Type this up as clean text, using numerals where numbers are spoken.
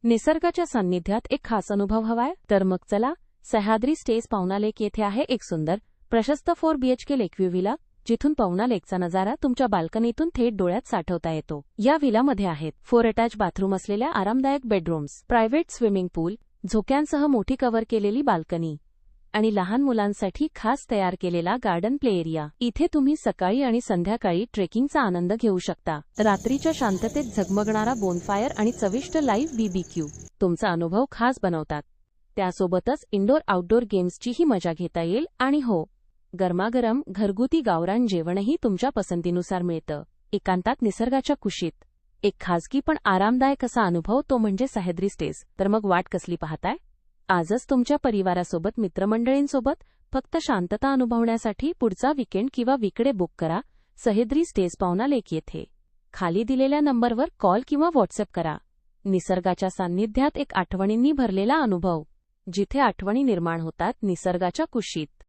निसर्गाच्या सान्निध्यात एक खास अनुभव हवाय? तर मग चला, सह्याद्री स्टेज पवना लेक येथे आहे एक सुंदर, प्रशस्त 4 BHK लेकव्ह्यू विला, जिथून पवना लेकचा नजारा तुमच्या बाल्कनीतून थेट डोळ्यात साठवता येतो. या विलामध्ये आहेत 4 अटॅच बाथरूम असलेल्या आरामदायक बेडरूम्स, प्रायव्हेट स्विमिंग पूल, झोक्यांसह मोठी कव्हर केलेली बाल्कनी आणि लहान मुलांसाठी खास तयार केलेला गार्डन प्ले एरिया. इथे तुम्ही सकाळी आणि संध्याकाळी ट्रेकिंगचा आनंद घेऊ शकता. रात्रीच्या शांततेत झगमगणारा बोनफायर आणि चविष्ट लाईव्ह BBQ तुमचा अनुभव खास बनवतात. त्यासोबतच इनडोअर आउटडोअर गेम्सचीही मजा घेता येईल आणि हो, गरमागरम घरगुती गावरान जेवणही तुमच्या पसंतीनुसार मिळतं. एकांतात निसर्गाच्या कुशीत एक खाजगी पण आरामदायक असा अनुभव, तो म्हणजे सह्याद्री स्टेज. तर मग वाट कसली पाहताय? आजच तुमच्या परिवारासोबत, मित्रमंडळींसोबत फक्त शांतता अनुभवण्यासाठी पुढचा वीकेंड किंवा वीकडे बुक करा सह्याद्री स्टेज पवना लेक येथे. खाली दिलेल्या नंबरवर कॉल किंवा व्हॉट्सअप करा. निसर्गाच्या सान्निध्यात एक आठवणींनी भरलेला अनुभव, जिथे आठवणी निर्माण होतात निसर्गाच्या कुशीत.